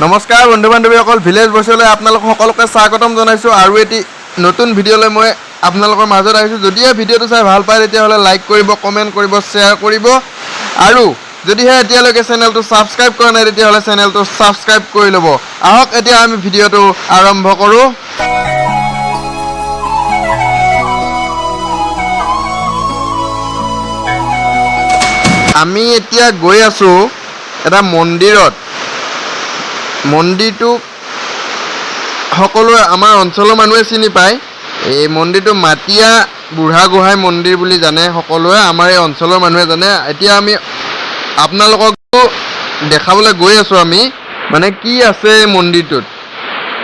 নমস্কাৰ বন্ধু বান্ধৱীসকল, ভিলেজ ভইচলৈ আপোনালোক সকলোকে স্বাগতম জনাইছোঁ আৰু এটি নতুন ভিডিঅ'লৈ মই আপোনালোকৰ মাজত আহিছোঁ। যদিহে ভিডিঅ'টো চাই ভাল পায় তেতিয়াহ'লে লাইক কৰিব, কমেণ্ট কৰিব, শ্বেয়াৰ কৰিব আৰু যদিহে এতিয়ালৈকে চেনেলটো ছাবস্ক্ৰাইব কৰা নাই তেতিয়াহ'লে চেনেলটো ছাবস্ক্ৰাইব কৰি ল'ব। আহক এতিয়া আমি ভিডিঅ'টো আৰম্ভ কৰোঁ। আমি এতিয়া গৈ আছোঁ এটা মন্দিৰত। মন্দিৰটো সকলোৱে আমাৰ অঞ্চলৰ মানুহে চিনি পায়। এই মন্দিৰটো মাতিয়া বুঢ়া গোহাঁই মন্দিৰ বুলি জানে সকলোৱে, আমাৰ এই অঞ্চলৰ মানুহে জানে। এতিয়া আমি আপোনালোককো দেখাবলৈ গৈ আছোঁ আমি, মানে কি আছে এই মন্দিৰটোত।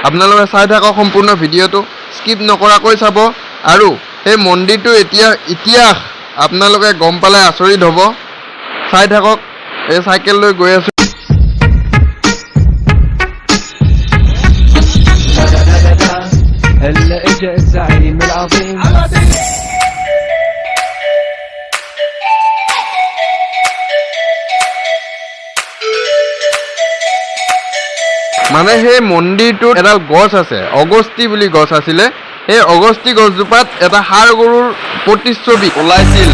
আপোনালোকে চাই থাকক সম্পূৰ্ণ ভিডিঅ'টো, স্কিপ নকৰাকৈ চাব। আৰু সেই মন্দিৰটো ইতিহাস আপোনালোকে গম পালে আচৰিত হ'ব। চাই থাকক। এই চাইকেল লৈ গৈ আছোঁ। هلا اجا الزعيم العظيم মানে সেই মন্দিৰটোত এডাল গছ আছে, অগস্তি বুলি গছ আছিলে। সেই অগস্তি গছজোপাত এটা ষাঁড় গৰুৰ প্ৰতিচ্ছবি ওলাইছিল।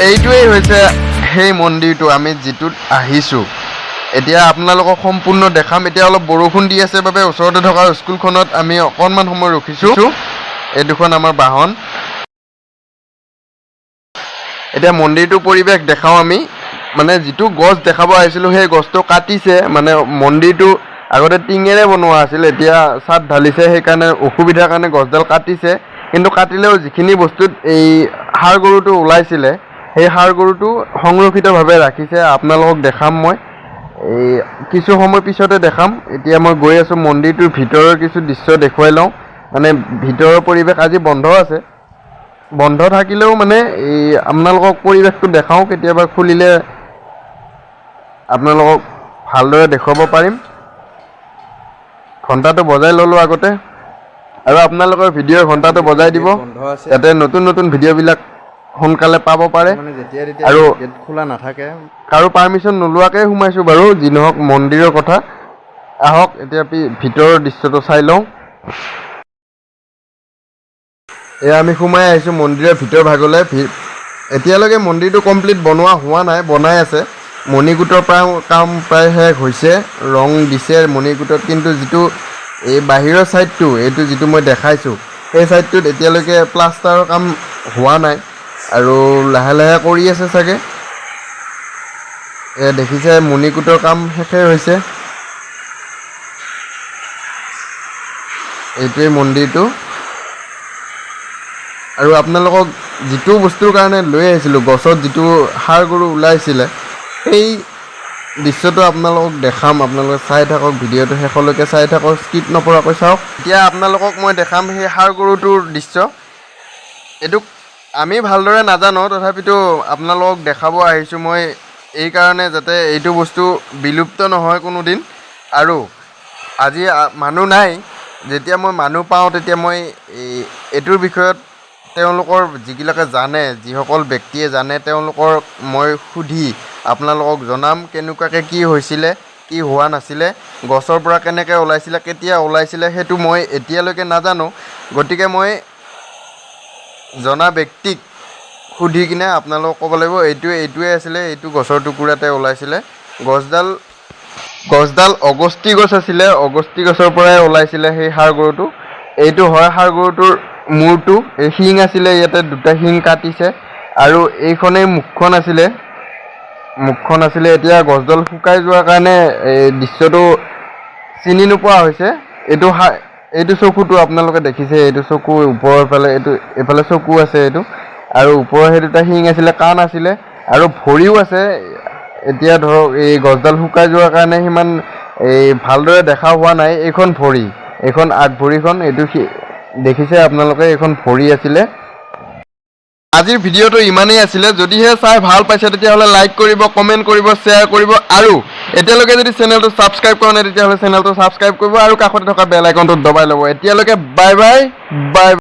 এইটোৱেই হৈছে সেই মন্দিৰটো আমি যিটোত আহিছোঁ। এতিয়া আপোনালোকক সম্পূৰ্ণ দেখাম। এতিয়া অলপ বৰষুণ দি আছে বাবে ওচৰতে থকা স্কুলখনত আমি অকণমান সময় ৰখিছোঁ। এই দুখন আমাৰ বাহন। এতিয়া মন্দিৰটোৰ পৰিৱেশ দেখাওঁ আমি। মানে যিটো গছ দেখাব আহিছিলোঁ সেই গছটো কাটিছে। মানে মন্দিৰটো আগতে টিঙেৰে বনোৱা আছিল, এতিয়া ছাদ ঢালিছে, সেইকাৰণে অসুবিধাৰ কাৰণে গছডাল কাটিছে। কিন্তু কাটিলেও যিখিনি বস্তুত এই ষাঁড় গৰুটো ওলাইছিলে সেই ষাঁড় গৰুটো সংৰক্ষিতভাৱে ৰাখিছে। আপোনালোকক দেখাম মই এই কিছু সময় পিছতে দেখাম। এতিয়া মই গৈ আছোঁ মন্দিৰটোৰ ভিতৰৰ কিছু দৃশ্য দেখুৱাই লওঁ। মানে ভিতৰৰ পৰিৱেশ আজি বন্ধ আছে। বন্ধ থাকিলেও মানে এই আপোনালোকক পৰিৱেশটো দেখাওঁ। কেতিয়াবা খুলিলে আপোনালোকক ভালদৰে দেখুৱাব পাৰিম। ঘণ্টাটো বজাই ল'লোঁ আগতে, আৰু আপোনালোকৰ ভিডিঅ'ৰ ঘণ্টাটো বজাই দিব, যাতে নতুন নতুন ভিডিঅ'বিলাক সোনকালে পাব পাৰে। আৰু খোলা নাথাকে, কাৰো পাৰ্মিশ্যন নোলোৱাকৈ সোমাইছোঁ বাৰু, যি নহওক মন্দিৰৰ কথা। আহক এতিয়া ভিতৰৰ দৃশ্যটো চাই লওঁ। এয়া আমি সোমাই আহিছোঁ মন্দিৰৰ ভিতৰ ভাগলৈ। এতিয়ালৈকে মন্দিৰটো কমপ্লিট বনোৱা হোৱা নাই, বনাই আছে। মণিকূটৰ কাম প্ৰায় শেষ হৈছে, ৰং দিছে মণিকূটত। কিন্তু যিটো এই বাহিৰৰ ছাইডটো, এইটো যিটো মই দেখাইছোঁ, সেই ছাইডটোত এতিয়ালৈকে প্লাষ্টাৰৰ কাম হোৱা নাই আৰু লাহে লাহে কৰি আছে চাগে। এয়া দেখিছে মণিকূটৰ কাম শেষেই হৈছে। এইটোৱেই মন্দিৰটো। আৰু আপোনালোকক যিটো বস্তুৰ কাৰণে লৈ আহিছিলোঁ, গছত যিটো ষাঁড় গৰু ওলাইছিলে, সেই দৃশ্যটো আপোনালোকক দেখাম। আপোনালোকে চাই থাকক, ভিডিঅ'টো শেষলৈকে চাই থাকক, স্কিপ নকৰাকৈ চাওক। এতিয়া আপোনালোকক মই দেখাম সেই ষাঁড় গৰুটোৰ দৃশ্য। এইটো আমি ভালদৰে নাজানো, তথাপিতো আপোনালোকক দেখাব আহিছোঁ মই এইকাৰণে, যাতে এইটো বস্তু বিলুপ্ত নহয় কোনো দিন। আৰু আজি মানুহ নাই, যেতিয়া মই মানুহ পাওঁ তেতিয়া মই এইটোৰ বিষয়ত তেওঁলোকৰ যিবিলাকে জানে, যিসকল ব্যক্তিয়ে জানে, তেওঁলোকক মই সুধি আপোনালোকক জনাম কেনেকুৱাকৈ কি হৈছিলে, কি হোৱা নাছিলে, গছৰ পৰা কেনেকৈ ওলাইছিলে, কেতিয়া ওলাইছিলে, সেইটো মই এতিয়ালৈকে নাজানো। গতিকে মই জনা ব্যক্তিক সুধি কিনে আপোনালোকক ক'ব লাগিব এইটোৱে আছিলে, এইটো গছৰ টুকুৰাতে ওলাইছিলে। গছডাল অগস্তি গছ আছিলে, অগস্তি গছৰ পৰাই ওলাইছিলে সেই ষাঁড় গৰুটো। এইটো হয় ষাঁড় গৰুটোৰ মূৰটো। এই শিং আছিলে, ইয়াতে দুটা শিং কাটিছে। আৰু এইখনেই মুখখন আছিলে। এতিয়া গছডাল শুকাই যোৱাৰ কাৰণে এই দৃশ্যটো চিনি নোপোৱা হৈছে। এইটো চকুটো আপোনালোকে দেখিছে, এইটো চকু ওপৰৰ ফালে, এইফালে চকু আছে এইটো। আৰু ওপৰৰ সেই দুটা শিং আছিলে, কাণ আছিলে আৰু ভৰিও আছে। এতিয়া ধৰক এই গছডাল শুকাই যোৱাৰ কাৰণে সিমান এই ভালদৰে দেখা হোৱা নাই। এইখন ভৰি, এইখন আগ ভৰিখন এইটো দেখিছে আপোনালোকে এইখন ভৰি আছিলে আজিৰ ভিডিঅ'টো ইমানেই আছিলে যদিহে চাই ভাল পাইছে তেতিয়াহ'লে লাইক কৰিব কমেণ্ট কৰিব শ্বেয়াৰ কৰিব আৰু এতিয়ালৈকে যদি চেনেলটো ছাবস্ক্ৰাইব কৰা নাই তেতিয়াহ'লে চেনেলটো ছাবস্ক্ৰাইব কৰিব আৰু কাষতে থকা বেল আইকনটো দবাই ল'ব এতিয়ালৈকে বাই বাই বাই